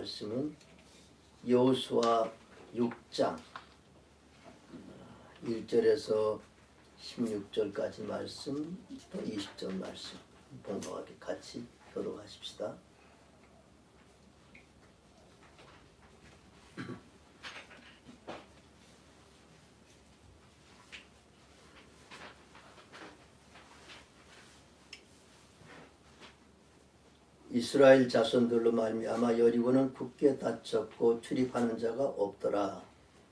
말씀은 여호수아 6장 1절에서 16절까지 말씀, 또 20절 말씀 본과 같이 교독하십시다. 이스라엘 자손들로 말미암아 여리고는 굳게 닫혔고 출입하는 자가 없더라.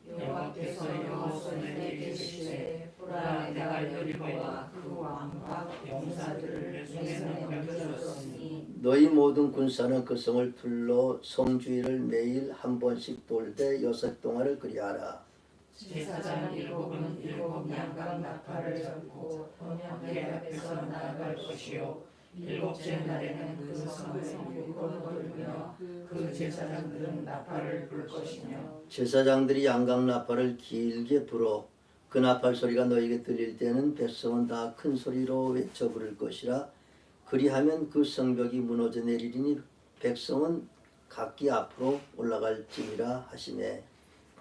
여호와께서 여호수아에게 이르시되 보라 내가 여리고와 그 왕과 용사들을 내 손에 넘겨줬으니 너희 모든 군사는 그 성을 둘러 성 주위를 매일 한 번씩 돌되 6동안을 그리하라. 제사장 일곱은 일곱 양각 나팔을 잡고 언약궤 앞에서 나아갈 것이요 일곱째 날에는 그 성을 7번 돌며 그 제사장들은 나팔을 불 것이며 제사장들이 양각 나팔을 길게 불어 그 나팔 소리가 너에게 들릴 때는 백성은 다 큰 소리로 외쳐 부를 것이라. 그리하면 그 성벽이 무너져 내리리니 백성은 각기 앞으로 올라갈지니라 하시매.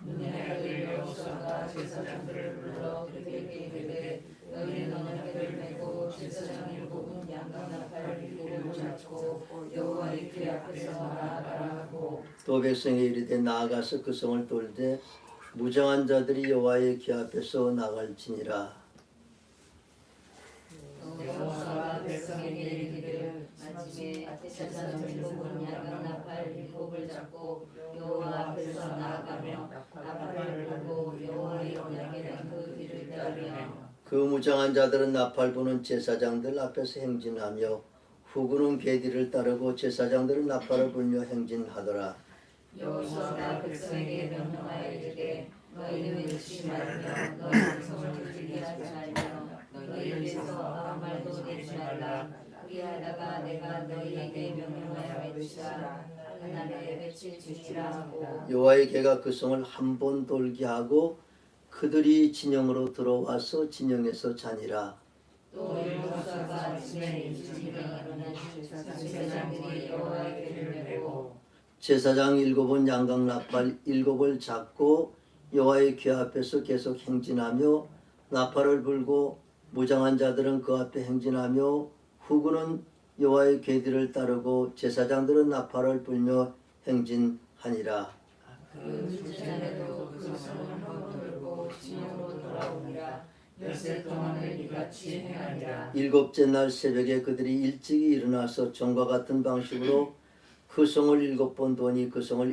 눈의 아들 여호수아가 제사장들을 불러 그들에게 이르되 너희는 언약궤를 메고 제사장 일곱은 양각 나팔 일곱을 잡고 여호와의 궤 앞에서 나아가라 하고 또 백성이 이르되 나아가서 그 성을 돌되 무장한 자들이 여호와의 궤 앞에서 나갈지니라. 여호수아가 백성에게 이르기를 마침에 제사장 일곱은 양각 나팔 일곱을 잡고 여호와 앞에서 나아가며 나팔을 불고 여호와의 언약궤 그 뒤를 따르며 그 무장한 자들은 나팔 부는 제사장들 앞에서 행진하며 후군은 궤 뒤를 따르고 제사장들은 나팔을 불며 행진하더라. 여호수아가 백성에게 명령하여 이르되 너희는 잊지 말며 너희 성을 들리게 하지 말며 너희 입에서 아무 말도 내지 말라. 그리하다가 내가 너희에게 명령하여 외치라 하나님의 외칠지니라 하고 여호와의 궤가 그 성을 한 번 돌게 하고 그들이 진영으로 들어와서 진영에서 자니라. 또 여호수아가 아침에 일찍 일어나면 제사장들이 여호와의 궤를 메고 제사장 일곱은 양각 나팔 일곱을 잡고 여호와의 궤 앞에서 계속 행진하며 나팔을 불고 무장한 자들은 그 앞에 행진하며 후군은 여호와의 궤 뒤를 따르고 제사장들은 나팔을 불며 행진하니라. 그 둘째 날에도 그 성을 한번 돌고 진영으로 돌아오니라. 엿새 동안을 이같이 행하니라. 일곱째 날 새벽에 그들이 일찍이 일어나서 전과 같은 방식으로 그 성을 7번 도니 그 성을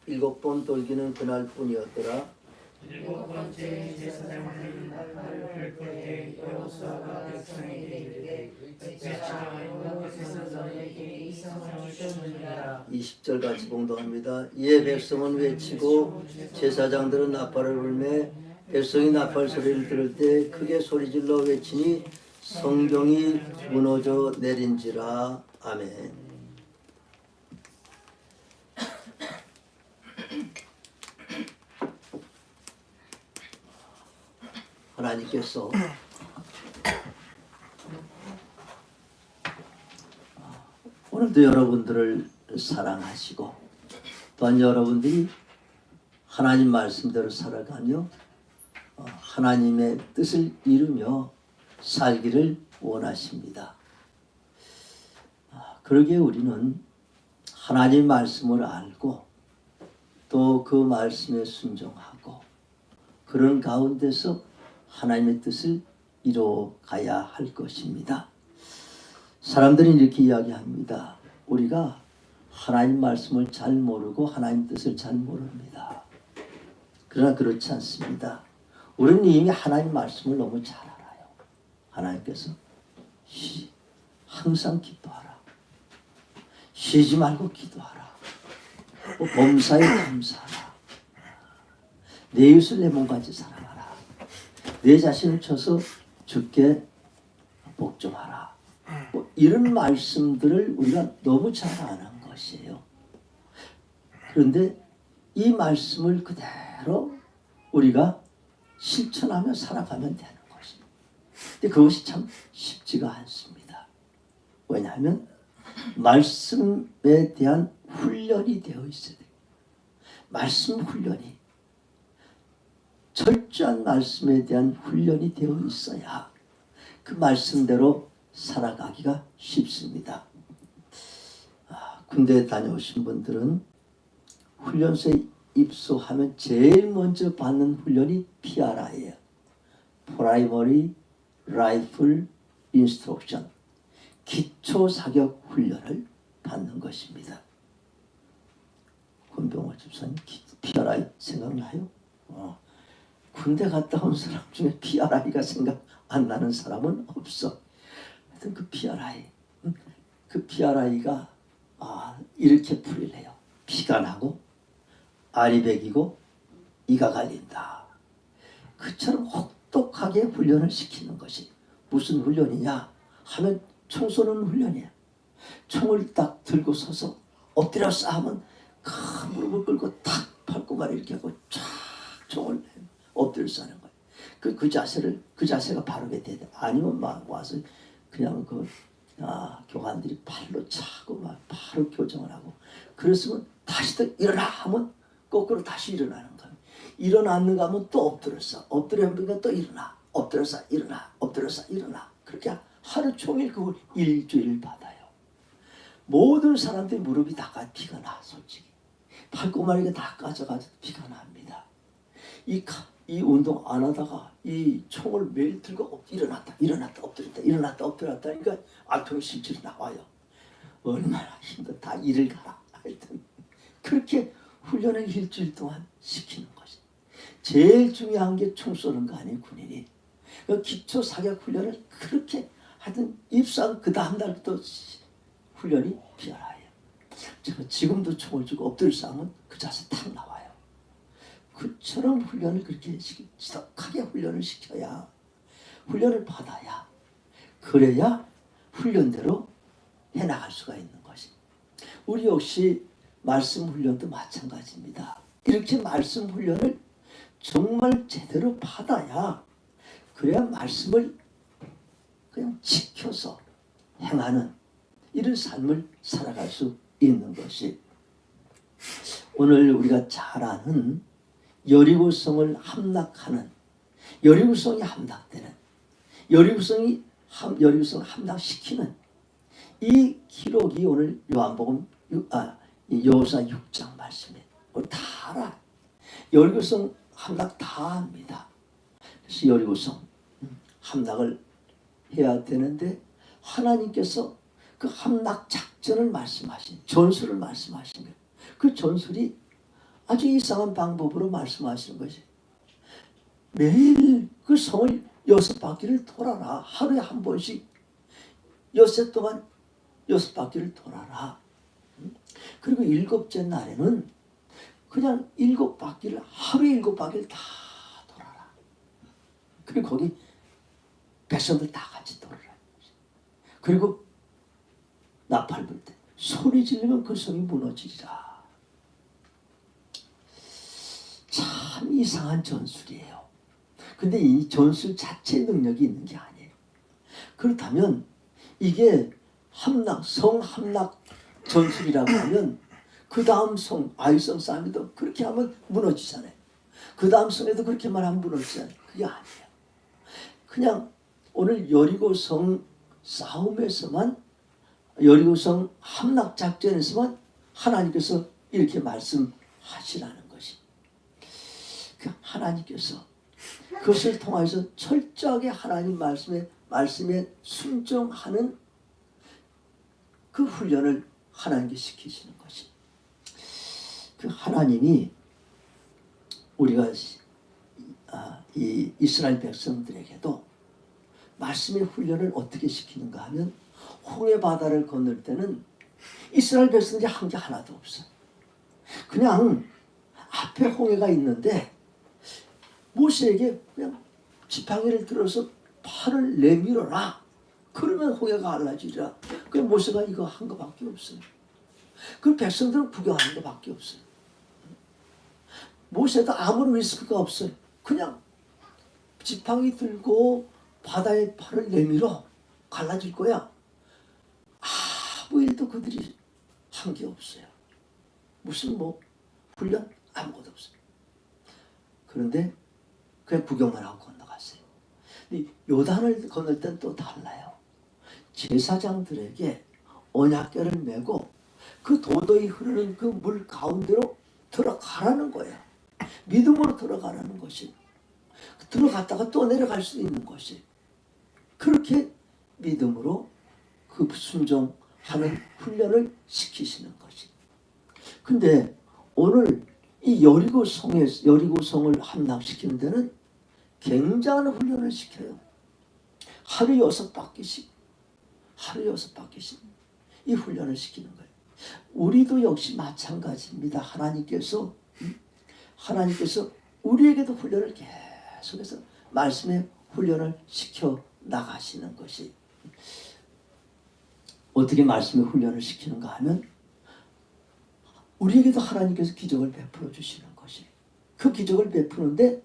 7번 돌기는 그날뿐이었더라. 일곱 번째 제사장들이 나팔을 불 때에 여호수아가 백성에게 이르되 어찌하여 여호와께서 너희에게 이 성을 주셨느니라. 20절 같이 봉독합니다. 이에 백성은 외치고 제사장들은 나팔을 불매 백성이 나팔 소리를 들을 때 크게 소리질러 외치니 성경이 무너져 내린지라. 아멘. 하나님께서 오늘도 여러분들을 사랑하시고 또한 여러분들이 하나님 말씀대로 살아가며 하나님의 뜻을 이루며 살기를 원하십니다. 그러기에 우리는 하나님 말씀을 알고 또 그 말씀에 순종하고 그런 가운데서 하나님의 뜻을 이루어가야 할 것입니다. 사람들이 이렇게 이야기합니다. 우리가 하나님 말씀을 잘 모르고 하나님 뜻을 잘 모릅니다. 그러나 그렇지 않습니다. 우리는 이미 하나님 말씀을 너무 잘 알아요. 하나님께서 항상 기도하라. 쉬지 말고 기도하라. 범사에 감사하라. 내 이웃을 내 몸같이 사랑하라. 내 자신을 쳐서 죽게 복종하라. 이런 말씀들을 우리가 너무 잘 아는 것이에요. 그런데 이 말씀을 그대로 우리가 실천하며 살아가면 되는 것입니다. 근데 그것이 참 쉽지가 않습니다. 왜냐하면 말씀에 대한 훈련이 되어 있어야 돼요. 말씀 훈련이, 철저한 말씀에 대한 훈련이 되어 있어야 그 말씀대로 살아가기가 쉽습니다. 군대에 다녀오신 분들은 훈련소에 입소하면 제일 먼저 받는 훈련이 PRI예요. Primary Rifle Instruction, 기초 사격 훈련을 받는 것입니다. 권병호 집사님 PRI 생각나요? 군대 갔다 온 사람 중에 PRI가 생각 안 나는 사람은 없어. 하여튼 그 PRI가 이렇게 풀이를 해요. 피가 나고 알이 배기고 이가 갈린다. 그처럼 혹독하게 훈련을 시키는 것이 무슨 훈련이냐 하면 총 쏘는 훈련이야. 총을 딱 들고 서서 엎드려 싸우면 큰 무릎을 꿇고 탁 팔꿈치를 이렇게 하고 쫙 총을 엎드려 싸는 거예요. 그 자세가 바르게 돼야 돼. 아니면 막 와서 그냥 교관들이 팔로 차고 막 바로 교정을 하고, 그랬으면 다시 또 일어나 하면 거꾸로 다시 일어나는 거예요. 일어났는가 하면 또 엎드렸어. 엎드렸는가 또 일어나. 엎드려서 일어나. 엎드려서 일어나. 그렇게 하루 종일 그걸 일주일 받아요. 모든 사람들이 무릎이 다 피가 나. 솔직히 팔꿈치가 다 까져가지고 피가 납니다. 이 운동 안 하다가 이 총을 매일 들고 일어났다 엎드렸다 일어났다 엎드렸다 그러니까 알통이 실제로 나와요. 얼마나 힘들어. 다 일을 가라. 하여튼 그렇게 훈련을 일주일 동안 시키는 것이 제일 중요한 게 총 쏘는 거 아니에요. 군인이 기초 사격 훈련을 그렇게 하여튼 입사한 그 다음 날부터 훈련이 PRI예요. 제가 지금도 총을 쥐고 엎드려 싸우면 그 자세 탁 나와요. 그처럼 훈련을 그렇게 지독하게 훈련을 시켜야, 훈련을 받아야, 그래야 훈련대로 해나갈 수가 있는 것이. 우리 역시 말씀 훈련도 마찬가지입니다. 이렇게 말씀 훈련을 정말 제대로 받아야, 그래야 말씀을 그냥 지켜서 행하는 이런 삶을 살아갈 수 있는 것이, 오늘 우리가 잘 아는 여리고성을 함락하는, 여리고성이 함락되는, 여리고성을 함락시키는 이 기록이 오늘 요한복음 여호수아 6장 말씀이에요. 우리 다 알아. 여리고성 함락 다 합니다. 그래서 여리고성 함락을 해야 되는데 하나님께서 그 함락 작전을 말씀하신, 전술을 말씀하신 거예요. 그 전술이 아주 이상한 방법으로 말씀하시는 것이, 매일 그 성을 6바퀴를 돌아라. 하루에 한 번씩 엿새 동안 6바퀴를 돌아라. 그리고 7째 날에는 그냥 7바퀴를, 하루에 7바퀴를 다 돌아라. 그리고 거기 백성들 다 같이 돌아라. 그리고 나팔 불 때 소리 지르면 그 성이 무너지리라. 참 이상한 전술이에요. 근데 이 전술 자체의 능력이 있는 게 아니에요. 그렇다면 이게 성 함락 전술이라고 하면 그 다음 성, 아이성 싸움에도 그렇게 하면 무너지잖아요. 그 다음 성에도 그렇게만 하면 무너지잖아요. 그게 아니에요. 그냥 오늘 여리고성 싸움에서만, 여리고성 함락 작전에서만 하나님께서 이렇게 말씀하시라는 것이, 하나님께서 그것을 통해서 철저하게 하나님 말씀에 순종하는 그 훈련을 하나님께 시키시는 것이, 그 하나님이 우리가 이 이스라엘 백성들에게도 말씀의 훈련을 어떻게 시키는가 하면, 홍해 바다를 건널 때는 이스라엘 백성들이 한 게 하나도 없어요. 그냥 앞에 홍해가 있는데 모세에게 그냥 지팡이를 들어서 팔을 내밀어라. 그러면 홍해가 갈라지리라. 그 모세가 이거 한 것밖에 없어요. 그 백성들은 구경하는 것밖에 없어요. 모세도 아무런 리스크가 없어요. 그냥 지팡이 들고 바다에 팔을 내밀어. 갈라질 거야. 아무 일도 그들이 한 게 없어요. 무슨 뭐 훈련 아무것도 없어요. 그런데 그냥 구경만 하고 건너갔어요. 근데 요단을 건널 땐 또 달라요. 제사장들에게 언약궤를 메고 그 도도히 흐르는 그 물 가운데로 들어가라는 거예요. 믿음으로 들어가라는 것이. 들어갔다가 또 내려갈 수 있는 것이. 그렇게 믿음으로 그 순종하는 훈련을 시키시는 것이. 근데 오늘 이 여리고성을 함락시키는 데는 굉장한 훈련을 시켜요. 하루 6바퀴씩 이 훈련을 시키는 거예요. 우리도 역시 마찬가지입니다. 하나님께서 우리에게도 훈련을 계속해서 말씀의 훈련을 시켜 나가시는 것이. 어떻게 말씀의 훈련을 시키는가 하면 우리에게도 하나님께서 기적을 베풀어 주시는 것이. 그 기적을 베푸는데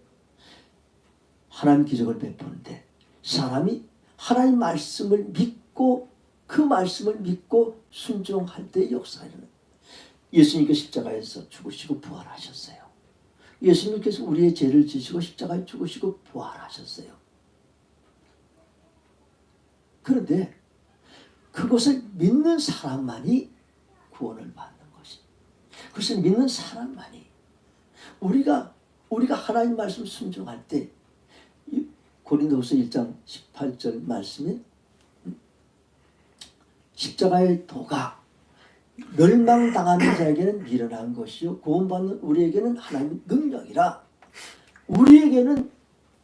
하나님 기적을 베푸는데 사람이 하나님 말씀을 믿고 그 말씀을 믿고 순종할 때의 역사는 예수님께서 십자가에서 죽으시고 부활하셨어요. 예수님께서 우리의 죄를 지시고 십자가에 죽으시고 부활하셨어요. 그런데 그것을 믿는 사람만이 구원을 받는 것이. 그것을 믿는 사람만이 우리가 하나님 말씀 순종할 때 고린도후서 1장 18절 말씀에 십자가의 도가 멸망당하는 자에게는 미련한 것이요 구원받는 우리에게는 하나님의 능력이라. 우리에게는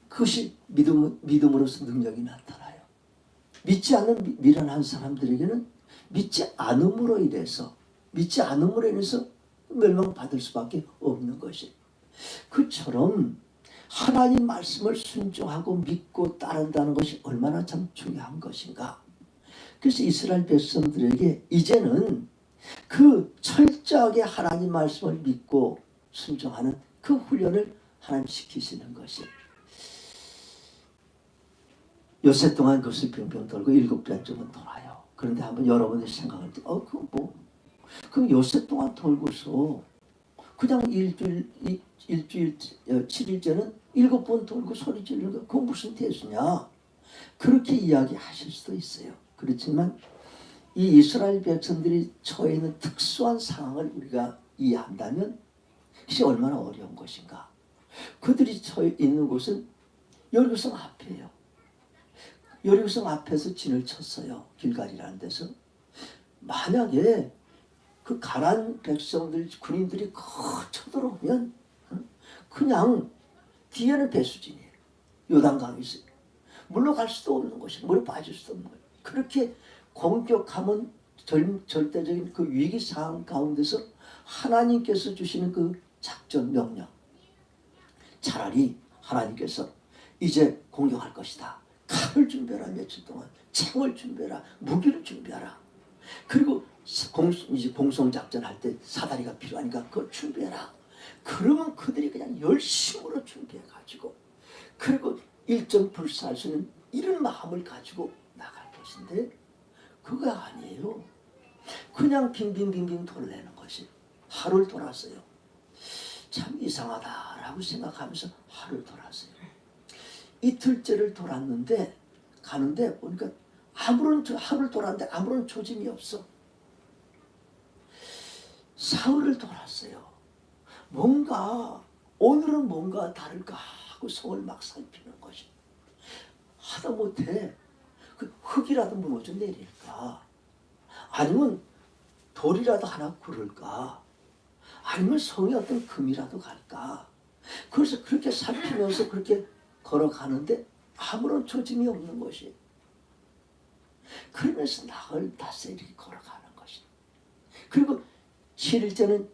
그것이 믿음으로서 능력이 나타나요. 믿지 않는 미련한 사람들에게는 믿지 않음으로 인해서 멸망받을 수밖에 없는 것이. 그처럼 하나님 말씀을 순종하고 믿고 따른다는 것이 얼마나 참 중요한 것인가. 그래서 이스라엘 백성들에게 이제는 그 철저하게 하나님 말씀을 믿고 순종하는 그 훈련을 하나님 시키시는 것이. 요새 동안 그것을 빙빙 돌고 7번쯤은 돌아요. 그런데 한번 여러분이 생각할 때 그럼 요새 동안 돌고서 그냥 일주일 7일째는 7번 돌고 소리 지르는 거 그건 무슨 대수냐. 그렇게 이야기하실 수도 있어요. 그렇지만 이 이스라엘 백성들이 처해 있는 특수한 상황을 우리가 이해한다면 이게 얼마나 어려운 것인가. 그들이 처해 있는 곳은 여리고성 앞이에요. 여리고성 앞에서 진을 쳤어요. 길갈이라는 데서. 만약에 그 가난 백성들 군인들이 쳐들어오면 그냥 뒤에는 배수진이에요. 요단강이 있어요. 물러갈 수도 없는 것이, 물에 빠질 수도 없는 거예요. 그렇게 공격하면 절대적인 그 위기 상황 가운데서 하나님께서 주시는 그 작전 명령, 차라리 하나님께서 이제 공격할 것이다. 칼을 준비하라. 며칠 동안 창을 준비하라. 무기를 준비하라. 그리고 이제 공성작전 할 때 사다리가 필요하니까 그걸 준비해라. 그러면 그들이 그냥 열심으로 준비해가지고 그리고 일점 불사할 수 있는 이런 마음을 가지고 나갈 것인데 그거 아니에요. 그냥 빙빙빙빙 돌래는 것이. 하루를 돌았어요. 참 이상하다라고 생각하면서 하루를 돌았어요. 이틀째를 돌았는데 가는데 보니까 하루를 돌았는데 아무런 조짐이 없어. 사흘을 돌았어요. 오늘은 뭔가 다를까 하고 성을 막 살피는 것이. 하다못해 그 흙이라도 무너져 내릴까? 아니면 돌이라도 하나 구를까? 아니면 성에 어떤 금이라도 갈까? 그래서 그렇게 살피면서 그렇게 걸어가는데 아무런 조짐이 없는 것이. 그러면서 나흘 닷새 이렇게 걸어가는 것이. 그리고 7일째는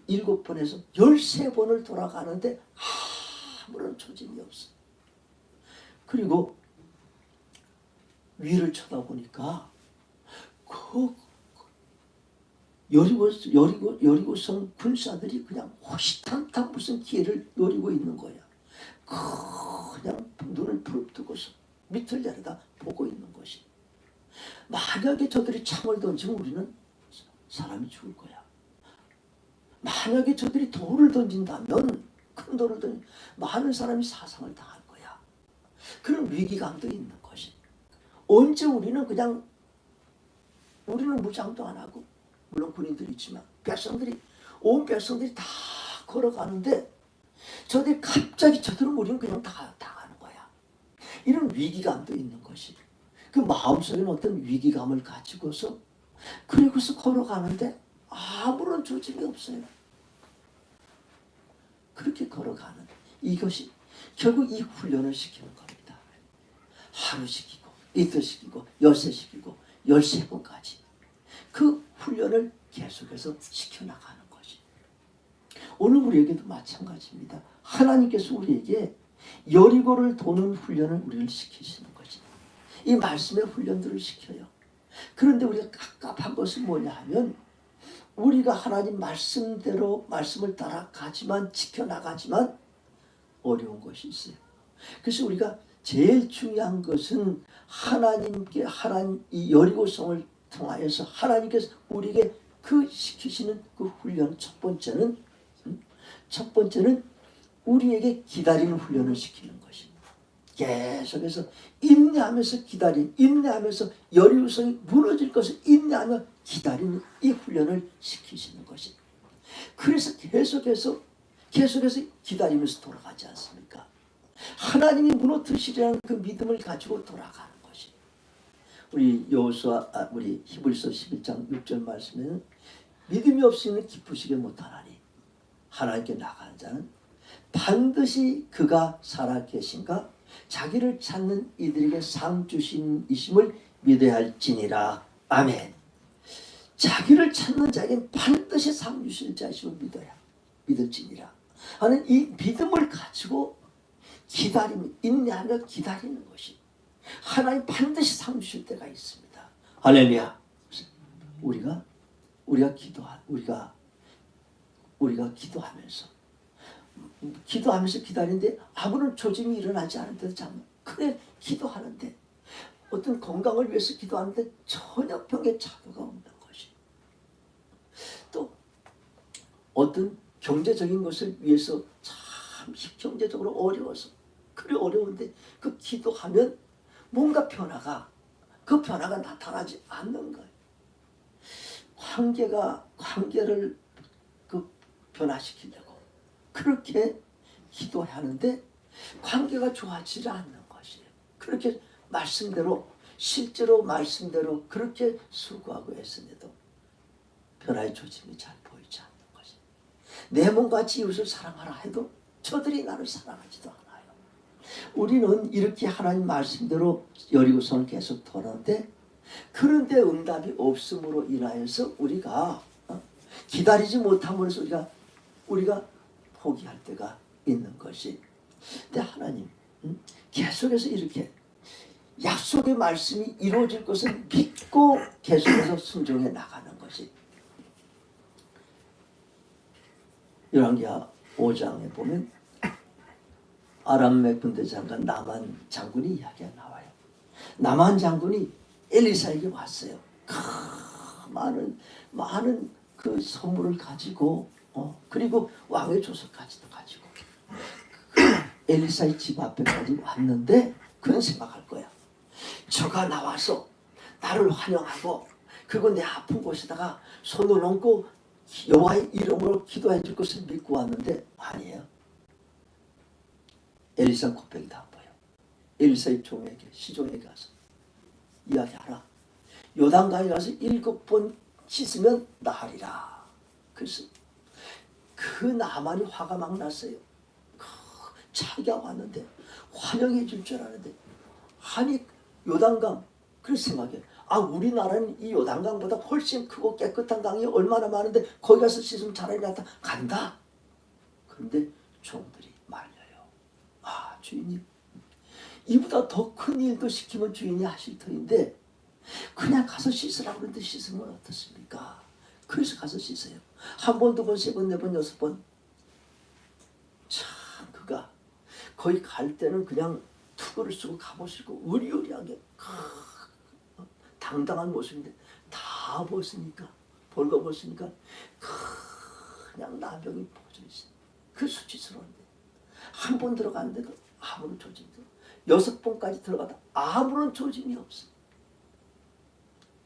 7번에서 13번을 돌아가는데 아무런 조짐이 없어. 그리고 위를 쳐다보니까 그 여리고성 군사들이 그냥 호시탐탐 무슨 기회를 노리고 있는 거야. 그냥 눈을 부릅뜨고서 밑을 내려다 보고 있는 것이. 만약에 저들이 창을 던지면 우리는 사람이 죽을 거야. 만약에 저들이 돌을 던진다면, 큰 돌을 던진 많은 사람이 사상을 당할 거야. 그런 위기감도 있는 것이. 언제 우리는 무장도 안 하고, 물론 군인들이 있지만 온 백성들이 다 걸어가는데 저들이 갑자기 우리는 그냥 다 가는 거야. 이런 위기감도 있는 것이. 그 마음속에는 어떤 위기감을 가지고서 그리고서 걸어가는데 아무런 조짐이 없어요. 그렇게 걸어가는 이것이 결국 이 훈련을 시키는 겁니다. 하루 시키고 이틀 시키고 열세 시키고 13번까지 그 훈련을 계속해서 시켜나가는 것이. 오늘 우리에게도 마찬가지입니다. 하나님께서 우리에게 여리고를 도는 훈련을 우리를 시키시는 것이. 이 말씀의 훈련들을 시켜요. 그런데 우리가 깝깝한 것은 뭐냐 하면 우리가 하나님 말씀대로 말씀을 따라 가지만 지켜나가지만 어려운 것이 있어요. 그래서 우리가 제일 중요한 것은 하나님 이 여리고성을 통하여서 하나님께서 우리에게 그 시키시는 그 훈련 첫 번째는 우리에게 기다리는 훈련을 시키는 것입니다. 계속해서 인내하면서 인내하면서 여리고성이 무너질 것을 인내하며 기다리는 이 훈련을 시키시는 것입니다. 그래서 계속해서 기다리면서 돌아가지 않습니까? 하나님이 무너뜨리시리라는 그 믿음을 가지고 돌아가는 것이. 우리 우리 히브리서 11장 6절 말씀에는 믿음이 없이는 기쁘시게 못하나니 하나님께 나가는 자는 반드시 그가 살아계신가 자기를 찾는 이들에게 상 주신 이심을 믿어야 할지니라. 아멘. 자기를 찾는 자에겐 반드시 상 주실 자이심을 믿을지니라 하는 이 믿음을 가지고 인내하며 기다리는 것이 하나님 반드시 상 주실 때가 있습니다. 할렐루야. 우리가 기도하면서 기다리는데 아무런 조짐이 일어나지 않은데도 참 그래 기도하는데 어떤 건강을 위해서 기도하는데 전혀 병에 차도가 없는 것이. 또 어떤 경제적인 것을 위해서 참 경제적으로 어려워서 그래 어려운데 그 기도하면 뭔가 그 변화가 나타나지 않는 거예요. 관계를 그 변화시키려고 그렇게 기도하는데 관계가 좋아지지 않는 것이에요. 그렇게 실제로 말씀대로 그렇게 수고하고 애쓰는데도 변화의 조짐이 잘 보이지 않는 것이에요. 내 몸같이 이웃을 사랑하라 해도 저들이 나를 사랑하지도 않아요. 우리는 이렇게 하나님 말씀대로 여리고성을 계속 돌았는데 그런데 응답이 없음으로 인하여서 우리가 기다리지 못함으로 해서 우리가 포기할 때가 있는 것이. 근데 하나님 계속해서 이렇게 약속의 말씀이 이루어질 것을 믿고 계속해서 순종해 나가는 것이. 열왕기하 5장에 보면 아람의 군대 장관 나만 장군이 이야기가 나와요. 나만 장군이 엘리사에게 왔어요. 많은 그 선물을 가지고 그리고 왕의 조서까지도 가지고 엘리사의 집 앞에까지 왔는데 그런 생각할 거야. 저가 나와서 나를 환영하고 그리고 내 아픈 곳에다가 손을 얹고 여호와의 이름으로 기도해 줄 것을 믿고 왔는데 아니에요. 엘리사 코백이 다 보여. 엘리사의 시종에게 가서 이야기하라. 요단강에 가서 7번 씻으면 나으리라. 그래서 그 나만이 화가 막 났어요. 자기가 왔는데 환영해 줄 줄 아는데 아니 요단강 그래서 생각해. 우리나라는 이 요단강보다 훨씬 크고 깨끗한 강이 얼마나 많은데 거기 가서 씻으면 차라리 간다. 그런데 종들이 말려요. 주인님 이보다 더 큰 일도 시키면 주인이 하실 터인데 그냥 가서 씻으라고 그러는데 씻으면 어떻습니까? 그래서 가서 씻어요. 1번, 2번, 3번, 4번, 6번. 참 그가 거기 갈 때는 그냥 투구를 쓰고 갑옷을 입고 의리의리하게 당당한 모습인데 다 벗으니까 벌거벗으니까 그냥 나병이 퍼져 있어요. 그 수치스러운데 한 번 들어갔는데도 아무런 조짐도, 6번까지 들어가다 아무런 조짐이 없어.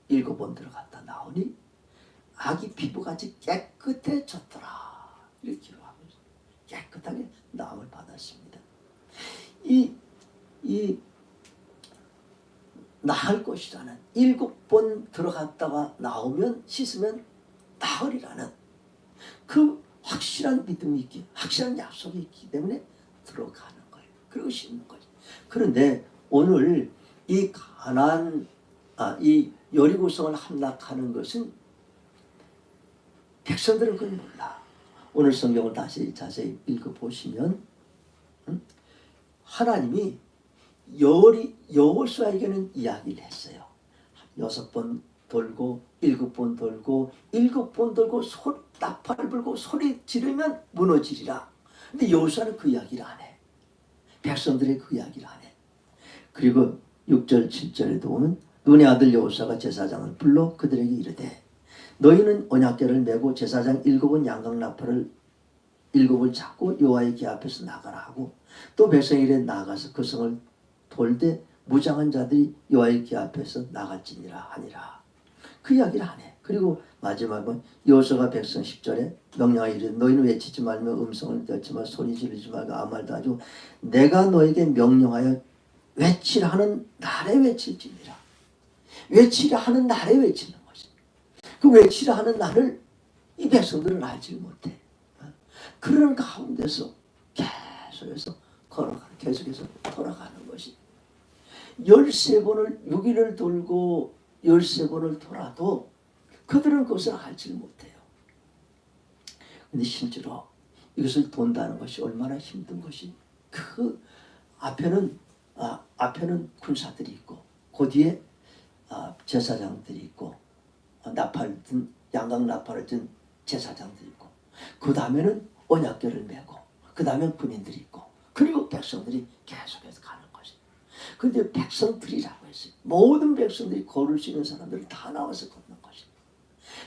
7번 들어갔다 나오니 아기 피부같이 깨끗해졌더라. 이렇게 기록하면서 깨끗하게 나음을 받았습니다. 이 나을 것이라는 7번 들어갔다가 나오면 씻으면 나으리라는 그 확실한 믿음이 있기, 확실한 약속이 있기 때문에 들어가는 거예요. 그리고 씻는 거죠. 그런데 오늘 이 이 여리고성을 함락하는 것은 백성들은 그걸 몰라. 오늘 성경을 다시 자세히 읽어보시면 하나님이 여호수아에게는 이야기를 했어요. 6번 돌고 7번 돌고 7번 돌고 나팔을 불고 소리 지르면 무너지리라. 근데 여호수아는 그 이야기를 안 해. 백성들의 그 이야기를 안 해. 그리고 6절 7절에도 보면 눈의 아들 여호수아가 제사장을 불러 그들에게 이르되 너희는 언약궤를 메고 제사장 7번 양각 나팔을 7을 잡고 여호와의 궤 앞에서 나가라 하고 또 백성이 이래 나가서 그 성을 돌되 무장한 자들이 여호와의 궤 앞에서 나갈지니라 하니라. 그 이야기를 안 해. 그리고 마지막은 여호수아가 백성 10절에 명령하여 이르되 너희는 외치지 말며 음성을 듣지 말고 소리 지르지 말고 아무 말도 하지 말고 내가 너에게 명령하여 외치라 하는 날에 외칠지니라. 외치라 하는 날에 외치는 것이. 그 외치라 하는 날을 이 백성들은 알지 못해. 그런 가운데서 계속해서 계속해서 돌아가는 것이. 13번을 6일을 돌고 13번을 돌아도 그들은 그것을 알지 못해요. 근데 실제로 이것을 돈다는 것이 얼마나 힘든 것이. 그 앞에는 군사들이 있고 그 뒤에 제사장들이 있고 나팔 든 양각 나팔을 든 제사장들이 있고 그 다음에는 언약궤를 메고 그 다음에 군인들이 있고 그리고 백성들이 계속해서 가는 것이. 근데 백성들이라고 했어요. 모든 백성들이 걸을 수 있는 사람들이 다 나와서 걷는 것이.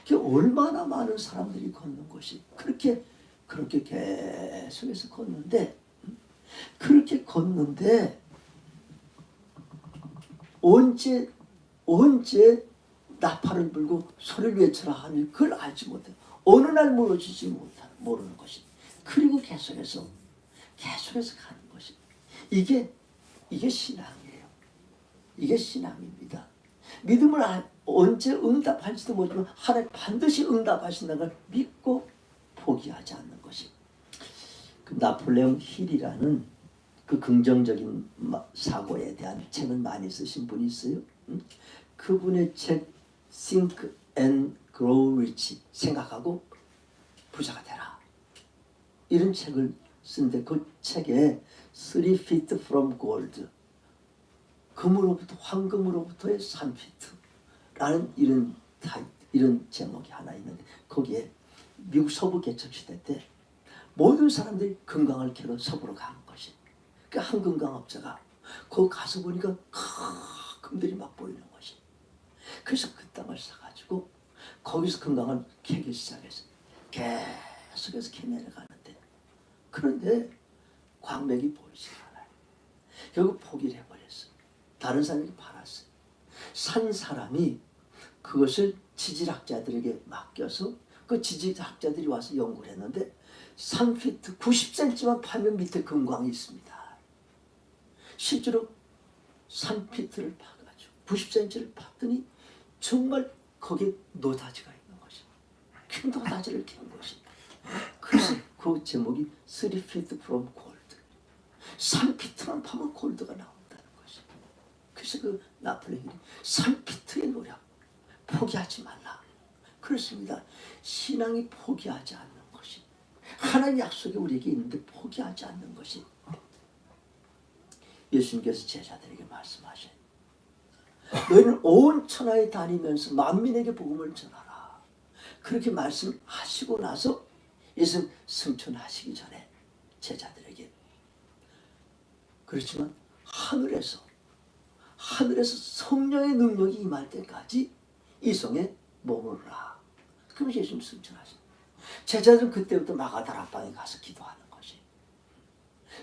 그게 얼마나 많은 사람들이 걷는 것이. 그렇게 계속해서 걷는데 그렇게 걷는데 언제 나팔을 불고 소리를 외쳐라 하니 그걸 알지 못해. 어느 날 무너지지 모르는 것이. 그리고 계속해서 가는 것이. 이게 신앙이에요. 이게 신앙입니다. 믿음을 언제 응답할지도 모르지만 하나님 반드시 응답하신다는 걸 믿고 포기하지 않는 것이. 그 나폴레옹 힐이라는 그 긍정적인 사고에 대한 책을 많이 쓰신 분이 있어요. 그분의 책 Think and Grow Rich, 생각하고 부자가 되라, 이런 책을 쓴데 그 책에 3 feet from gold, 황금으로부터의 3피트라는 이런 제목이 하나 있는데 거기에 미국 서부 개척시대 때 모든 사람들이 금강을 캐러 서부로 가는 것이. 그 한 금강업자가 거기 가서 보니까 금들이 막 보이는 것이. 그래서 그 땅을 사가지고 거기서 금강을 캐기 시작했어요. 계속해서 캐 내려가는데 그런데 광맥이 보이지 않아요. 결국 포기를 해버렸어요. 다른 사람에게 팔았어요. 산 사람이 그것을 지질학자들에게 맡겨서 그 지질학자들이 와서 연구를 했는데 3피트 90cm만 파면 밑에 금광이 있습니다. 실제로 3피트를 파가지고 90cm를 팠더니 정말 거기에 노다지가 있는 것이. 큰 노다지를 캔 것이. 그래서 그 제목이 3 feet from gold. 3피트만 파면 골드가 나온다는 것이. 그래서 그 나폴레옹이 3피트의 노력 포기하지 말라. 그렇습니다. 신앙이 포기하지 않는 것이. 하나님 약속이 우리에게 있는데 포기하지 않는 것이. 예수님께서 제자들에게 말씀하셔요. 너희는 온 천하에 다니면서 만민에게 복음을 전하라. 그렇게 말씀하시고 나서 예수님 승천하시기 전에 제자들에게, 그렇지만 하늘에서 성령의 능력이 임할 때까지 이 성에 머무르라. 그러면서 예수님 승천하십니다. 제자들은 그때부터 마가다락방에 가서 기도하는 것이.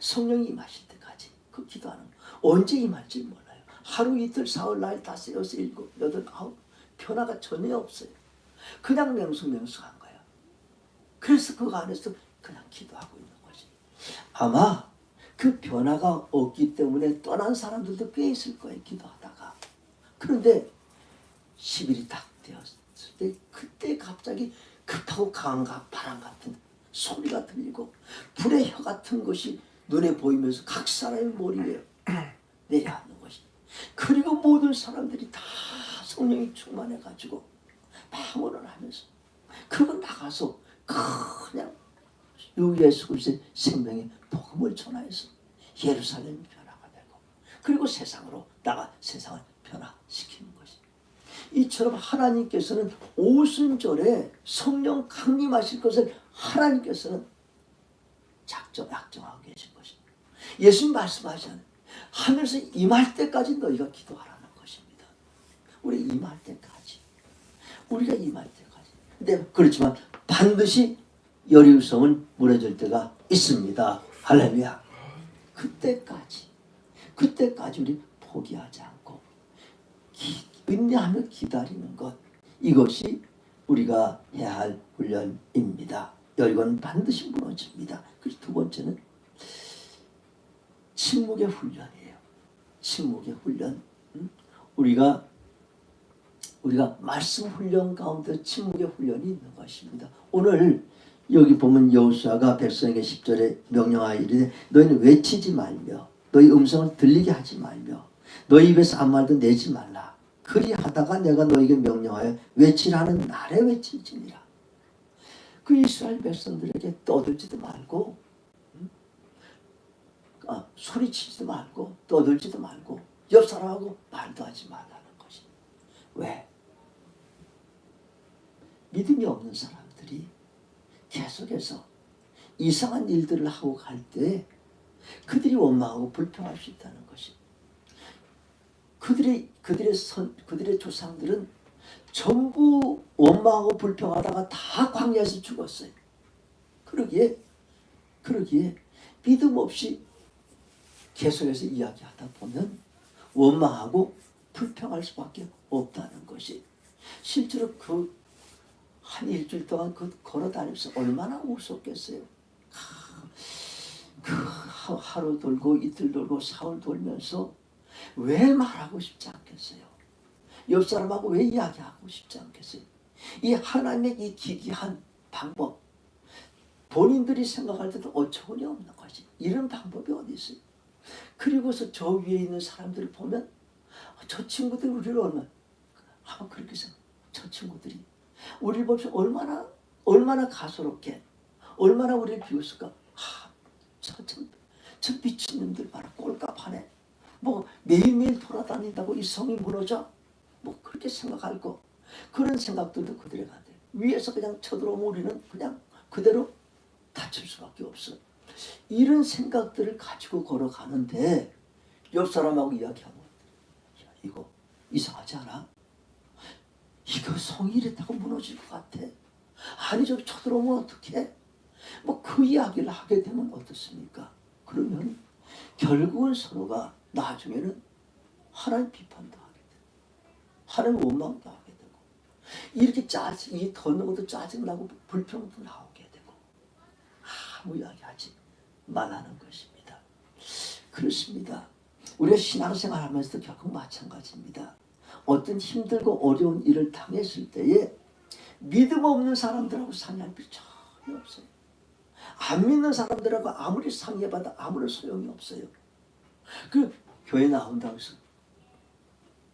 성령이 임하실 때까지 그 기도하는 거. 언제 임할지 몰라요. 하루 이틀 사흘 날 다섯 여섯 일곱 여덟 아홉 변화가 전혀 없어요. 그냥 맹수맹수한 거야. 그래서 그 안에서 그냥 기도하고 있는 것이. 아마 그 변화가 없기 때문에 떠난 사람들도 꽤 있을 거예요. 기도하다가. 그런데 10일이 딱 되었을 때 그때 갑자기 급하고 강한 바람 같은 소리가 들리고 불의 혀 같은 것이 눈에 보이면서 각 사람의 머리에 내려앉는 것이. 그리고 모든 사람들이 다 성령이 충만해가지고 방언을 하면서 그리고 나가서 그냥 예수 그리스도의 생명의 복음을 전하여서 예루살렘이 변화가 되고 그리고 세상으로 나가 세상을 변화시키는 것이. 이처럼 하나님께서는 오순절에 성령 강림하실 것을 하나님께서는 약정하고 계신 것입니다. 예수님 말씀하시잖아요. 하늘에서 임할 때까지 너희가 기도하라는 것입니다. 우리 임할 때까지. 우리가 임할 때까지. 근데 그렇지만 반드시 여리우성은 무너질 때가 있습니다. 할렐루야. 그때까지 우리 포기하지 않고 인내하며 기다리는 것, 이것이 우리가 해야 할 훈련입니다. 여리고는 반드시 무너집니다. 그리고 두 번째는 침묵의 훈련이에요. 침묵의 훈련. 우리가 말씀 훈련 가운데 침묵의 훈련이 있는 것입니다. 오늘 여기 보면 여호수아가 백성에게 10절에 명령하여 이르되 너희는 외치지 말며 너희 음성을 들리게 하지 말며 너희 입에서 아무 말도 내지 말라. 그리하다가 내가 너희에게 명령하여 외치라는 날에 외칠지니라. 그 이스라엘 백성들에게 떠들지도 말고 소리치지도 말고 떠들지도 말고 옆 사람하고 말도 하지 말라는 것이. 왜? 믿음이 없는 사람들이 계속해서 이상한 일들을 하고 갈 때 그들이 원망하고 불평할 수 있다는 것이. 그들의 조상들은 전부 원망하고 불평하다가 다 광야에서 죽었어요. 그러기에 믿음 없이 계속해서 이야기하다 보면 원망하고 불평할 수밖에 없다는 것이. 실제로 그 한 일주일 동안 걸어 다니면서 얼마나 웃었겠어요. 그 하루 돌고 이틀 돌고 사흘 돌면서 왜 말하고 싶지 않겠어요? 옆 사람하고 왜 이야기하고 싶지 않겠어요? 이 하나님의 이 기이한 방법, 본인들이 생각할 때도 어처구니 없는 것이. 이런 방법이 어디 있어요? 그리고서 저 위에 있는 사람들을 보면 저 친구들이 우리를 한번 그렇게 생각. 저 친구들이 우리를 보면서 얼마나 가소롭게, 얼마나 우리를 비웃을까. 저 미친놈들 봐라, 꼴값하네. 뭐 매일매일 돌아다닌다고 이 성이 무너져? 뭐 그렇게 생각할 거. 그런 생각들도 그들에게 안 돼. 위에서 그냥 쳐들어오면 우리는 그냥 그대로 다칠 수밖에 없어. 이런 생각들을 가지고 걸어가는데 옆 사람하고 이야기하고, 야, 이거 이상하지 않아? 이거 성이 이랬다고 무너질 것 같아. 아니 저기 쳐들어오면 어떡해? 뭐 그 이야기를 하게 되면 어떻습니까? 그러면 결국은 서로가 나중에는 하나님 비판도 하게 되고 하나님 원망도 하게 되고 이렇게 이 걷는 것도 짜증나고 불평도 나오게 되고 아무 이야기하지 말라는 것입니다. 그렇습니다. 우리가 신앙생활 하면서도 결국 마찬가지입니다. 어떤 힘들고 어려운 일을 당했을 때에 믿음 없는 사람들하고 상의할 필요 전혀 없어요. 안 믿는 사람들하고 아무리 상의해봐도 아무런 소용이 없어요. 그 교회 나온다고 해서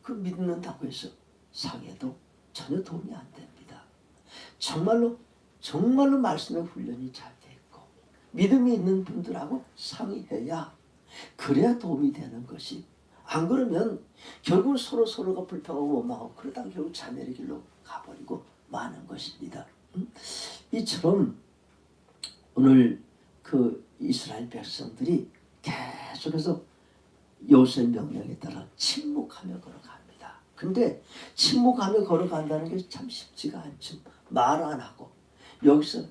그 믿는다고 해서 상의해도 전혀 도움이 안 됩니다. 정말로 말씀의 훈련이 잘 돼 있고 믿음이 있는 분들하고 상의해야 그래야 도움이 되는 것이. 안 그러면 결국 서로가 불평하고 원망하고 그러다가 결국 자멸의 길로 가버리고 마는 것입니다. 이처럼 오늘 그 이스라엘 백성들이 계속해서 여호수아의 명령에 따라 침묵하며 걸어갑니다. 근데 침묵하며 걸어간다는 게 참 쉽지가 않죠. 말 안 하고 여기서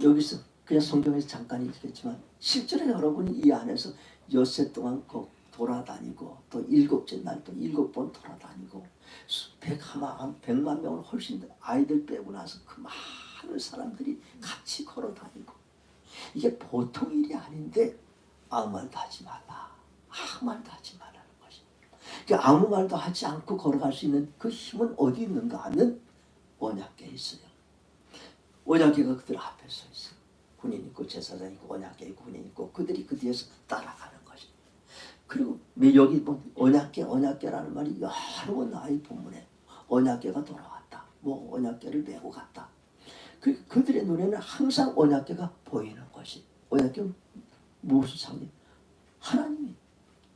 여기서 그냥 성경에서 잠깐 읽겠지만 실제로 여러분이 이 안에서 엿새 동안 돌아다니고 또 일곱째 날 또 7번 돌아다니고 100만 명을 훨씬 아이들 빼고 나서 그 많은 사람들이 같이 걸어다니고 이게 보통 일이 아닌데 아무 말도 하지 말라. 아무 말도 하지 말라는 것이. 그러니까 아무 말도 하지 않고 걸어갈 수 있는 그 힘은 어디 있는가 하면 언약궤에 있어요. 언약궤가 그들 앞에 서 있어요. 군인 있고 제사장 있고 언약궤 있고 군인 있고 그들이 그 뒤에서 따라가는 것이. 그리고 여기 뭐 언약궤라는 말이 여러 번 나와 이 본문에 언약궤가 돌아왔다. 뭐 언약궤를 메고 갔다. 그들의 눈에는 항상 언약궤가 보이는 것이. 언약궤는 무슨 상징? 하나님이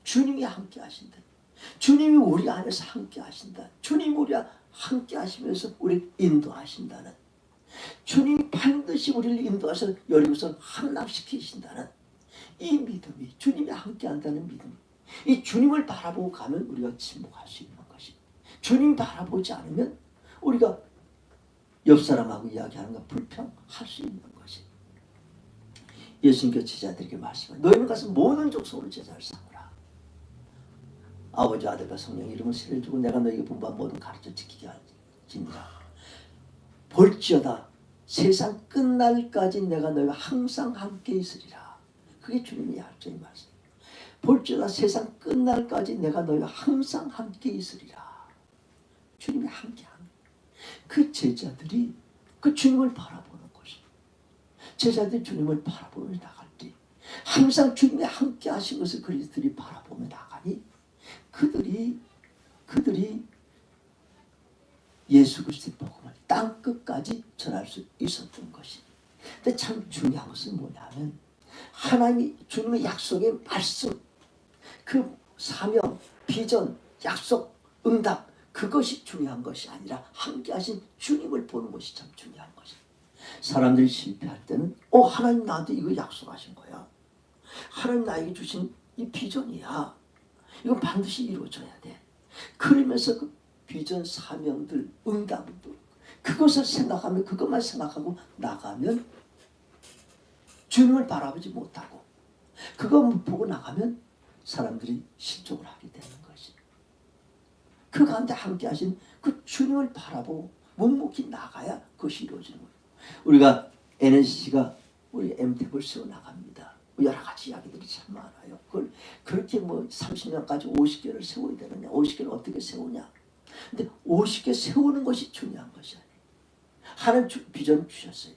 주님이 함께 하신다. 주님이 우리 안에서 함께 하신다. 주님이 우리 함께 하시면서 우리를 인도하신다는, 주님이 반드시 우리를 인도하셔서 여리고서 함락시키신다는 이 믿음이, 주님이 함께 한다는 믿음이, 이 주님을 바라보고 가면 우리가 침묵할 수 있는 것이, 주님 바라보지 않으면 우리가 옆 사람하고 이야기하는 거 불평할 수 있는 것이. 예수님께서 제자들에게 말씀하시고 너희는 가서 모든 족속으로 제자를 삼으라. 아버지 아들과 성령 이름을 세례를 주고 내가 너희에게 분부한 모든 가르쳐 지키게 할지니라. 볼지어다 세상 끝날까지 내가 너희와 항상 함께 있으리라. 그게 주님의 약속의 말씀. 볼지어다 세상 끝날까지 내가 너희와 항상 함께 있으리라. 주님이 함께하는 그 제자들이 그 주님을 바라보는 것이. 제자들이 주님을 바라보며 나갈 때 항상 주님이 함께 하신 것을 그리스도들이 바라보며 나가니 그들이 예수 그리스도의 복음을 땅 끝까지 전할 수 있었던 것이. 근데 참 중요한 것은 뭐냐면 하나님이 주님의 약속의 말씀, 그 사명, 비전, 약속, 응답, 그것이 중요한 것이 아니라 함께 하신 주님을 보는 것이 참 중요한 것이에요. 사람들이 실패할 때는 하나님 나한테 이거 약속하신 거야. 하나님 나에게 주신 이 비전이야. 이건 반드시 이루어져야 돼. 그러면서 그 비전, 사명들, 응답들 그것을 생각하면, 그것만 생각하고 나가면 주님을 바라보지 못하고 그것만 보고 나가면 사람들이 실족을 하게 되는 것이. 그 가운데 함께 하신 그 주님을 바라보고 묵묵히 나가야 그것이 이루어지는 거예요. 우리가 NCC가 우리 MTEC을 세워나갑니다. 여러 가지 이야기들이 참 많아요. 그걸 그렇게 뭐 30년까지 50개를 세워야 되느냐, 50개를 어떻게 세우냐. 근데 50개 세우는 것이 중요한 것이 아니에요. 하나님 비전을 주셨어요.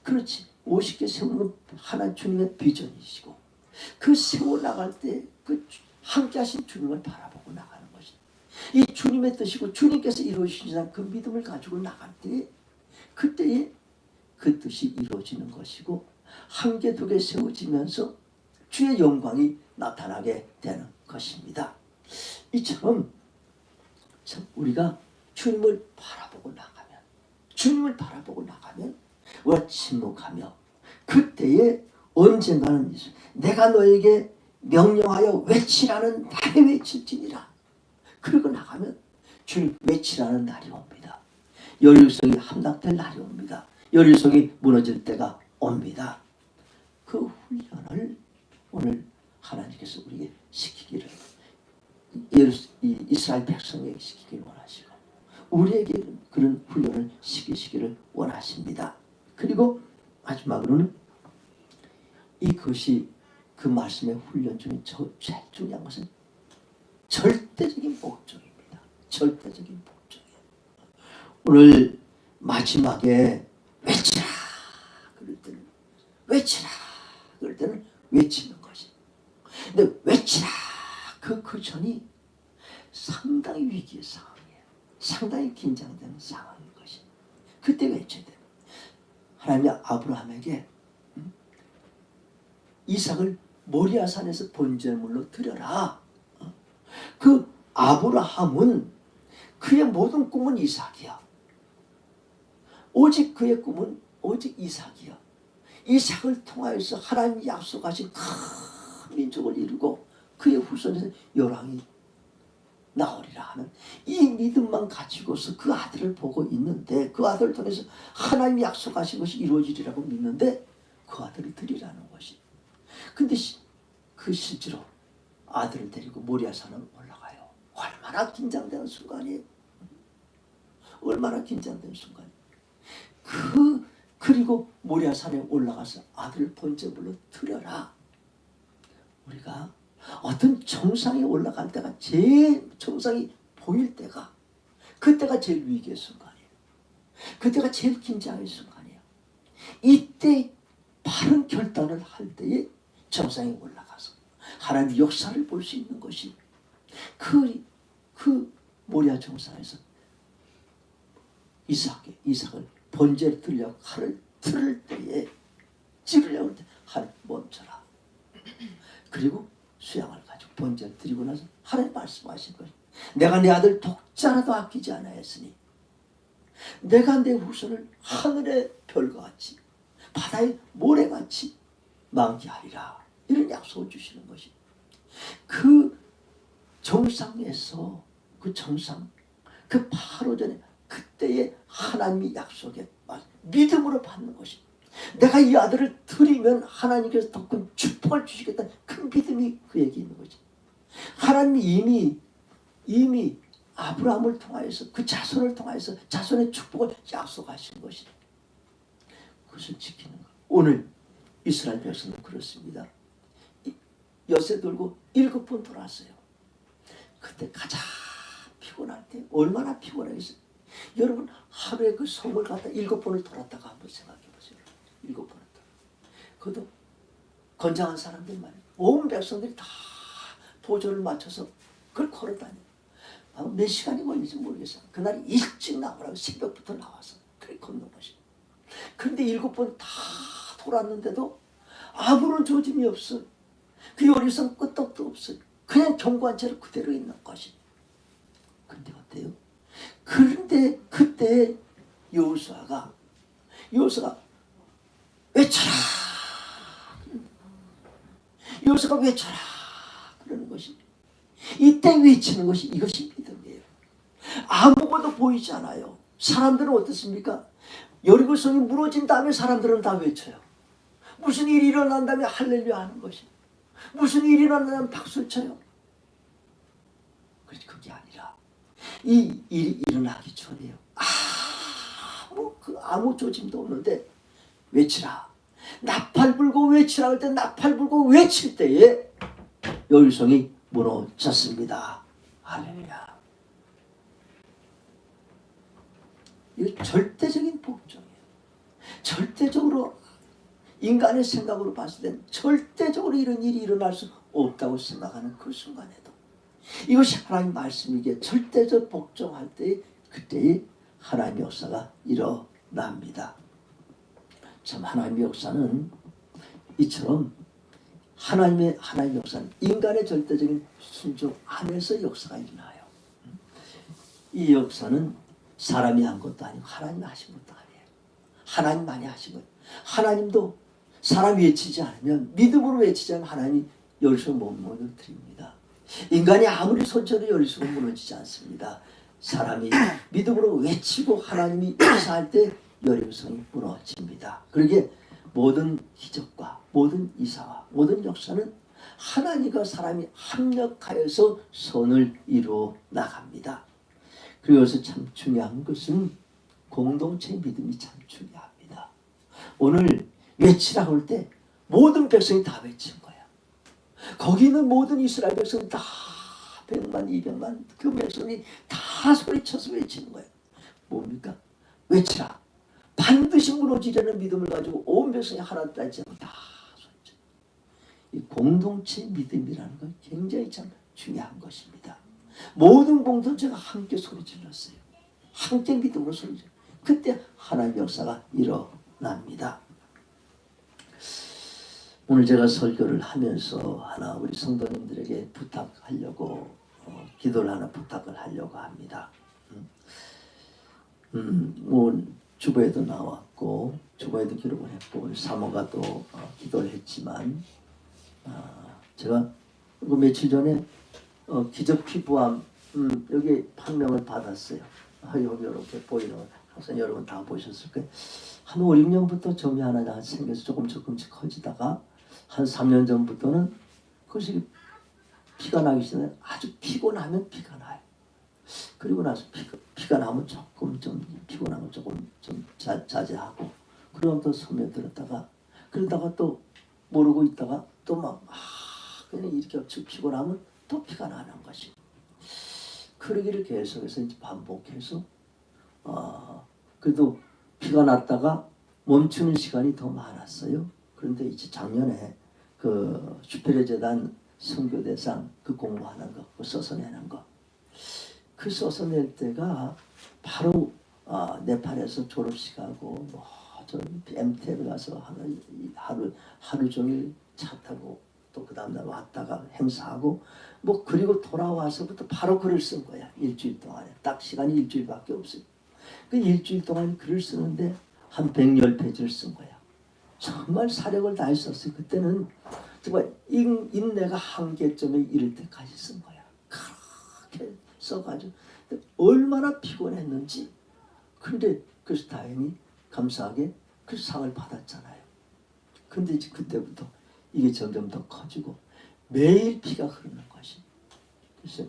그렇지. 50개 세우는 건 하나님 주님의 비전이시고 그 세워나갈 때 그 함께 하신 주님을 바라보고 나가는 것이. 이 주님의 뜻이고 주님께서 이루어주시는 그 믿음을 가지고 나갈 때 그때에 그 뜻이 이루어지는 것이고 한 개, 두 개 세워지면서 주의 영광이 나타나게 되는 것입니다. 이처럼 참 우리가 주님을 바라보고 나가면 우리가 침묵하며 그때에 언젠가는 내가 너에게 명령하여 외치라는 날에 외칠지니라. 그러고 나가면 주님 외치라는 날이 옵니다. 여리고성이 함락될 날이 옵니다. 여리고성이 무너질 때가 옵니다. 그 훈련을 오늘 하나님께서 우리에게 시키기를, 이스라엘 백성에게 시키기를 원하시고 우리에게 그런 훈련을 시키시기를 원하십니다. 그리고 마지막으로는 이것이 그 말씀의 훈련 중에 제일 중요한 것은 절대적인 목적입니다. 절대적인 목적이에요. 오늘 마지막에 외치라 그럴 때는 외치는 것이. 근데 외치라 그 전이 상당히 위기의 상황이에요. 상당히 긴장되는 상황인 것이. 그때 외쳐야 돼요. 하나님이 아브라함에게 이삭을 모리아산에서 번제물로 드려라. 그 아브라함은 그의 모든 꿈은 이삭이야. 오직 그의 꿈은 오직 이삭이야. 이삭을 통하여서 하나님이 약속하신 큰 민족을 이루고 그의 후손에서 열왕이 나오리라 하는 이 믿음만 가지고서 그 아들을 보고 있는데, 그 아들을 통해서 하나님이 약속하신 것이 이루어지리라고 믿는데 그 아들이 들이라는 것이. 근데 그 실제로 아들을 데리고 모리아산을 올라가요. 얼마나 긴장되는 순간이에요. 얼마나 긴장되는 순간이에요. 그리고 모리아산에 올라가서 아들을 번제물로 드려라. 우리가 어떤 정상에 올라갈 때가, 제일 정상이 보일 때가, 그때가 제일 위기의 순간이에요. 그때가 제일 긴장의 순간이에요. 이때 바른 결단을 할 때에 정상에 올라가서 하나님의 역사를 볼 수 있는 것이 그 모리아 정상에서 이삭을 번제를 드리려고 칼을 틀을 때에, 찌르려고 할 때 하나님 멈춰라. 그리고 수양을 가지고 번제를 드리고 나서 하나님 말씀하신 거예요. 내가 내 아들 독자라도 아끼지 않았으니 내가 내 후손을 하늘의 별과 같이 바다의 모래같이 만기하리라. 이런 약속을 주시는 것이, 그 정상에서, 그 정상, 그 바로 전에 그때의 하나님의 약속에 믿음으로 받는 것이, 내가 이 아들을 드리면 하나님께서 더 큰 축복을 주시겠다는 큰 믿음이 그에게 있는 거지. 하나님이 이미 아브라함을 통하여서, 그 자손을 통하여서 자손의 축복을 약속하신 것이, 그것을 지키는 것. 오늘 이스라엘 백성도 그렇습니다. 엿새 들고 7번 돌았어요. 그때 가장 피곤할 때 얼마나 피곤하겠어요. 여러분, 하루에 그 성을 갖다 7번을 돌았다가 한번 생각해 보세요. 7번을 돌아. 그것도 건장한 사람들 말이에요. 온 백성들이 다 도저를 맞춰서 그걸 걸어다녀요. 몇 시간이 걸릴지 모르겠어요. 그날 일찍 나오라고 새벽부터 나와서 그렇게 걷는 것이. 그런데 7번 다 돌았는데도 아무런 조짐이 없어. 그 요리선 끄떡도 없어요. 그냥 경고한 채로 그대로 있는 것이. 근데 어때요? 그런데 그때 여호수아가 외쳐라. 여호수아가 외쳐라. 그러는 것이. 이때 외치는 것이, 이것이 믿음이에요. 아무것도 보이지 않아요. 사람들은 어떻습니까? 여리고성이 무너진 다음에 사람들은 다 외쳐요. 무슨 일이 일어난 다음에 할렐루야 하는 것이. 무슨 일이 일어나면 박수를 쳐요. 그렇지, 그게 아니라 이 일이 일어나기 전에요. 아무 조짐도 없는데 외치라. 나팔 불고 외치라 할 때, 나팔 불고 외칠 때에 여리고성이 무너졌습니다. 할렐루야. 이거 절대적인 복종이에요. 절대적으로, 인간의 생각으로 봤을 땐 절대적으로 이런 일이 일어날 수 없다고 생각하는 그 순간에도 이것이 하나님 말씀이기에 절대적 복종할 때, 그때의 하나님의 역사가 일어납니다. 참, 하나님의 역사는 이처럼 하나님의 역사는 인간의 절대적인 순종 안에서 역사가 일어나요. 이 역사는 사람이 한 것도 아니고 하나님이 하신 것도 아니에요. 하나님만이 하신 거예요. 하나님도 사람이 외치지 않으면, 믿음으로 외치지 않으면 하나님이 여리고성 못 무너뜨립니다. 인간이 아무리 손쳐도 여리고성은 무너지지 않습니다. 사람이 믿음으로 외치고 하나님이 역사할 때 여리고성이 무너집니다. 그러기에 모든 기적과 모든 이사와 모든 역사는 하나님과 사람이 합력하여서 선을 이루어 나갑니다. 그리고 여기서 참 중요한 것은 공동체 믿음이 참 중요합니다. 오늘 외치라고 할 때 모든 백성이 다 외친 거야. 거기 있는 모든 이스라엘 백성이 다 100만, 200만 그 백성이 다 소리쳐서 외치는 거예요. 뭡니까? 외치라. 반드시 무너지려는 믿음을 가지고 온 백성이 하나 따지 않고 다 소리쳐. 이 공동체 믿음이라는 건 굉장히 참 중요한 것입니다. 모든 공동체가 함께 소리 질렀어요. 함께 믿음으로 소리 질렀어요. 그때 하나님의 역사가 일어납니다. 오늘 제가 설교를 하면서 하나 우리 성도님들에게 부탁하려고, 기도를 하나 부탁을 하려고 합니다. 주보에도 나왔고, 주보에도 기록을 했고, 우리 사모가 또 기도를 했지만, 제가 그 며칠 전에 기적 피부암 여기 판명을 받았어요. 여기 이렇게 보이는 거 항상 여러분 다 보셨을 거예요. 한 5, 6년부터 점이 하나 생겨서 조금씩 커지다가 한 3년 전부터는 그것이 피가 나기 전에 아주 피곤하면 피가 나요. 그리고 나서 피가 나면 조금 좀 피곤하면 조금 좀 자제하고 그러면 또 스며들었다가 그러다가 또 모르고 있다가 또 막 그냥 이렇게 피곤하면 또 피가 나는 것이. 그러기를 계속해서 이제 반복해서 그래도 피가 났다가 멈추는 시간이 더 많았어요. 그런데 이제 작년에 그 슈페르 재단 선교대상 그 공부하는 거, 그 써서 내는 거, 그 써서 낼 때가 바로 네팔에서 졸업식하고 저 MT에 가서 하루 종일 차 타고 또 그 다음날 왔다가 행사하고 그리고 돌아와서부터 바로 글을 쓴 거야. 일주일 동안에 딱 시간이 일주일밖에 없어요. 그 일주일 동안 글을 쓰는데 한 110페이지를 쓴 거야. 정말 사력을 다했었어요. 그때는 정말 인내가 한계점에 이를 때까지 쓴 거야. 그렇게 써가지고 얼마나 피곤했는지. 근데 그래서 다행히 감사하게 그 상을 받았잖아요. 근데 이제 그때부터 이게 점점 더 커지고 매일 피가 흐르는 것이. 그래서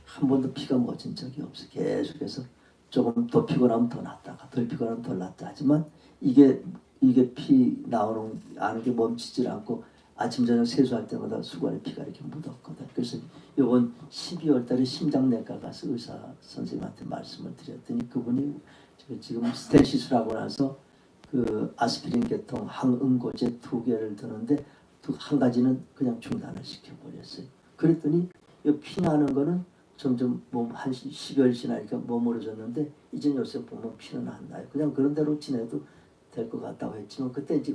한 번도 피가 멎은 적이 없어. 계속해서 조금 더 피곤하면 더 낫다가 덜 피곤하면 덜 낫다 하지만 이게 피 나오는 게 멈추질 않고 아침 저녁 세수할 때마다 수건에 피가 이렇게 묻었거든. 그래서 이번 12월 달에 심장내과 가서 의사 선생님한테 말씀을 드렸더니 그분이 지금 스텐 시술하고 나서 그 아스피린 계통 항응고제 2개를 드는데 한 가지는 그냥 중단을 시켜버렸어요. 그랬더니 이 피 나는 거는 점점 한 10여일 지나니까 머무러졌는데 이제 요새 보면 피는 안 나요. 그냥 그런 대로 지내도 될 것 같다고 했지만 그때 이제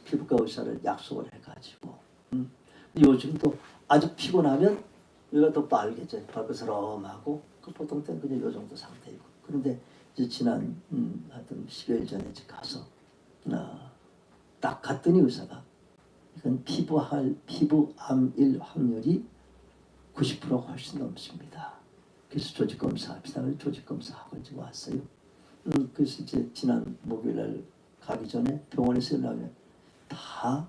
피부과 의사를 약속을 해가지고 요즘도 아주 피곤하면 여기가 더 빨개져요. 발그스럼하고 그 보통 때는 그냥 요 정도 상태이고. 그런데 이제 지난 하여튼 10여일 전에 이제 가서 딱 갔더니 의사가 이건 피부암일 확률이 90% 훨씬 넘습니다. 그래서 조직 검사합시다. 그래서 조직 검사하고 이제 왔어요. 그래서 이제 지난 목요일날 가기 전에 병원에서 연락이 다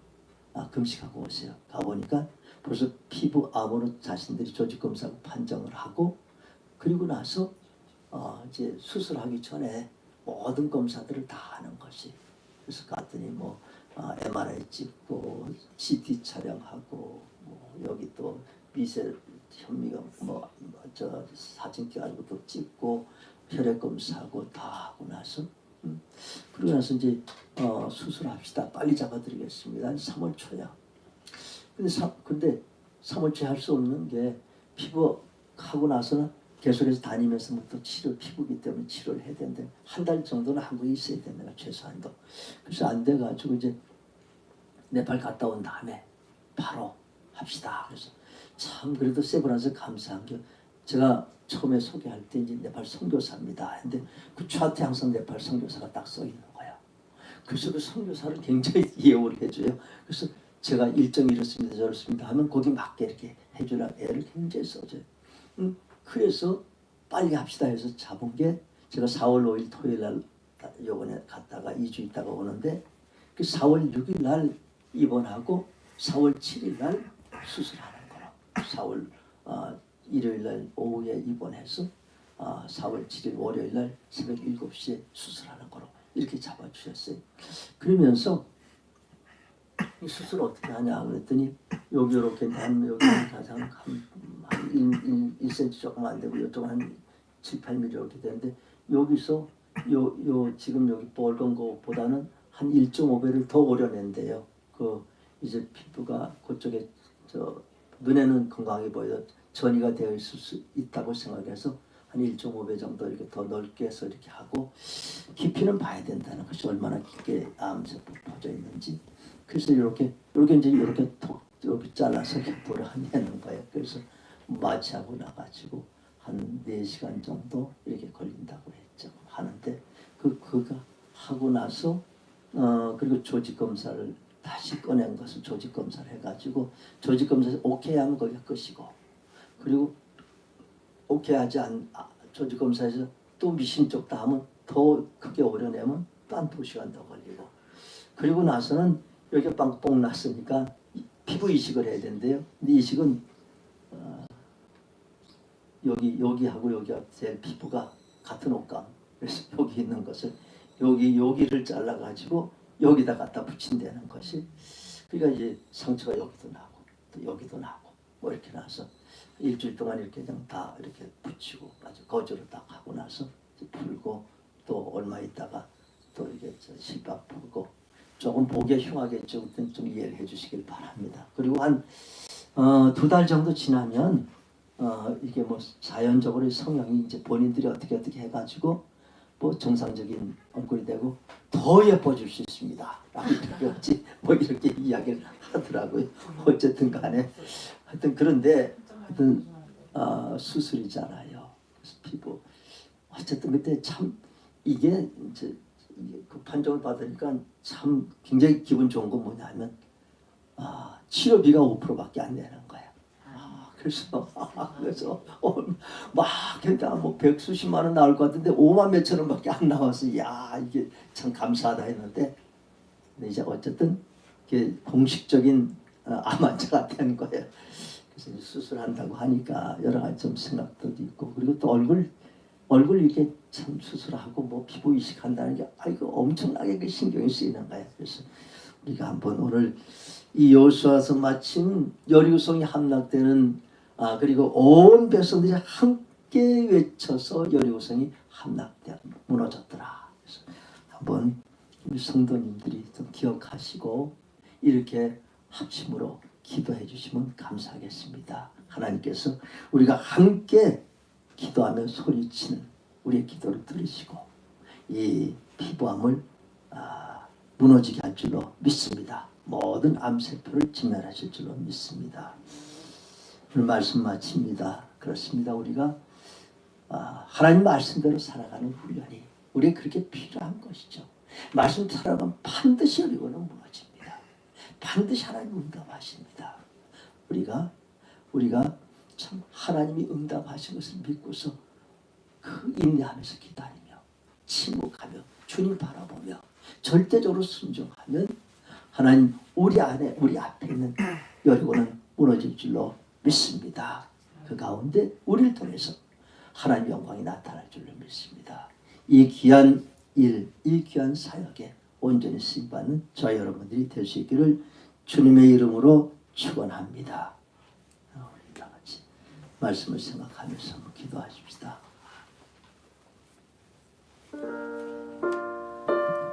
금식하고 오세요. 가보니까 벌써 피부암으로 자신들이 조직 검사하고 판정을 하고 그리고 나서 이제 수술하기 전에 모든 검사들을 다 하는 것이. 그래서 갔더니 MRI 찍고 CT 촬영하고 여기 또 미세 현미경 저 사진기 가지고 또 찍고 혈액 검사하고 다 하고 나서 그러고 나서 이제 수술합시다. 빨리 잡아드리겠습니다. 3월 초야. 근데 3월 초에 할 수 없는 게 피부 하고 나서는 계속해서 다니면서 또 피부기 때문에 치료를 해야 되는데 한 달 정도는 한국에 있어야 된다. 최소한도. 그래서 안 돼가지고 이제 네팔 갔다 온 다음에 바로 합시다. 그래서 참 그래도 세브란스 감사한 게 제가 처음에 소개할 때 이제 네팔 선교사입니다. 근데 그 차트에 항상 네팔 선교사가 딱 써 있는 거야. 그래서 그 선교사를 굉장히 예우를 해줘요. 그래서 제가 일정이 이렇습니다, 저렇습니다 하면 거기 맞게 이렇게 해주라 애를 굉장히 써줘요. 그래서 빨리 합시다 해서 잡은 게 제가 4월 5일 토요일 날 요번에 갔다가 2주 있다가 오는데 그 4월 6일 날 입원하고 4월 7일 날 수술하는 거로 4월 일요일 날 오후에 입원해서 4월 7일 월요일 날 새벽 7시에 수술하는 거로 이렇게 잡아주셨어요. 그러면서 이 수술 어떻게 하냐 그랬더니 여기 이렇게 여기 가장 한 1cm 조금 안 되고 이쪽은 한 7, 8mm 이렇게 되는데 여기서 요 지금 여기 빨간 거보다는 한 1.5배를 더 오려낸대요. 그 이제 피부가 그쪽에 눈에는 건강해 보여 전이가 되어 있을 수 있다고 생각해서 한 1.5배 정도 이렇게 더 넓게 해서 이렇게 하고 깊이는 봐야 된다는 것이 얼마나 깊게 암세포 퍼져 있는지. 그래서 이렇게 이제 이렇게 잘라서 격포를 하는 거예요. 그래서 마취하고 나가지고 한 4시간 정도 이렇게 걸린다고 했죠. 하는데 그거 하고 나서 그리고 조직 검사를 다시 꺼낸 것을 조직 검사를 해가지고 조직 검사에서 오케이 하면 거기가 끝이고 그리고 오케이 하지 조직검사에서 또 미심쩍다 하면 더 크게 오려내면 또 한 2시간 더 걸리고, 그리고 나서는 여기 빵뽕 났으니까 피부 이식을 해야 된대요. 근데 이식은 여기하고 여기하고 제일 피부가 같은 옷감. 그래서 여기 있는 것을 여기를 잘라가지고 여기다 갖다 붙인다는 것이, 그러니까 이제 상처가 여기도 나고 또 여기도 나고 뭐 이렇게 나서 일주일 동안 이렇게 그냥 다 이렇게 붙이고 아주 거즈로 딱 하고 나서 풀고 또 얼마 있다가 또 이게 실밥 풀고 조금 보기에 흉하겠죠. 그때는 좀 이해를 해주시길 바랍니다. 그리고 한 2달 정도 지나면 이게 뭐 자연적으로 성형이 이제 본인들이 어떻게 해가지고 뭐 정상적인 얼굴이 되고 더 예뻐질 수 있습니다. 라고 뭐 이렇게 이야기를 하더라고요. 어쨌든 간에 하여튼 그런데 하여튼 수술이잖아요. 그래서 피부 어쨌든 그때 참 이게 이제 그 판정을 받으니까 참 굉장히 기분 좋은 건 뭐냐면 치료비가 5%밖에 안 되는 거예요. 그래서 막 게다가 뭐 백수십만 원 나올 것 같은데 5만 몇천 원밖에 안 나와서 야 이게 참 감사하다 했는데, 근데 이제 어쨌든 이게 공식적인 암 환자가 된 거예요. 그래서 이제 수술한다고 하니까 여러 가지 좀 생각도 있고, 그리고 또 얼굴 이렇게 참 수술하고 뭐 피부 이식한다는 게 이거 엄청나게 그 신경이 쓰이는 거예요. 그래서 우리가 한번 오늘 이 여호수아서 마침 여리고성이 함락되는 그리고 온 백성들이 함께 외쳐서 여리고성이 무너졌더라. 그래서 한번 우리 성도님들이 좀 기억하시고 이렇게 합심으로 기도해 주시면 감사하겠습니다. 하나님께서 우리가 함께 기도하며 소리치는 우리의 기도를 들으시고 이 피부암을 무너지게 할 줄로 믿습니다. 모든 암세포를 진멸하실 줄로 믿습니다. 오늘 말씀 마칩니다. 그렇습니다. 우리가 하나님 말씀대로 살아가는 훈련이 우리에 그렇게 필요한 것이죠. 말씀 살아가면 반드시 여리고는 무너집니다. 반드시 하나님 응답하십니다. 우리가 참 하나님이 응답하신 것을 믿고서 그 인내하면서 기다리며 침묵하며 주님 바라보며 절대적으로 순종하면 하나님 우리 앞에 있는 여리고는 무너질 줄로 믿습니다. 그 가운데 우리를 통해서 하나님 영광이 나타날 줄로 믿습니다. 이 귀한 일, 이 귀한 사역에 온전히 쓰임받는 저와 여러분들이 될 수 있기를 주님의 이름으로 축원합니다. 우리 다 같이 말씀을 생각하면서 기도하십시다.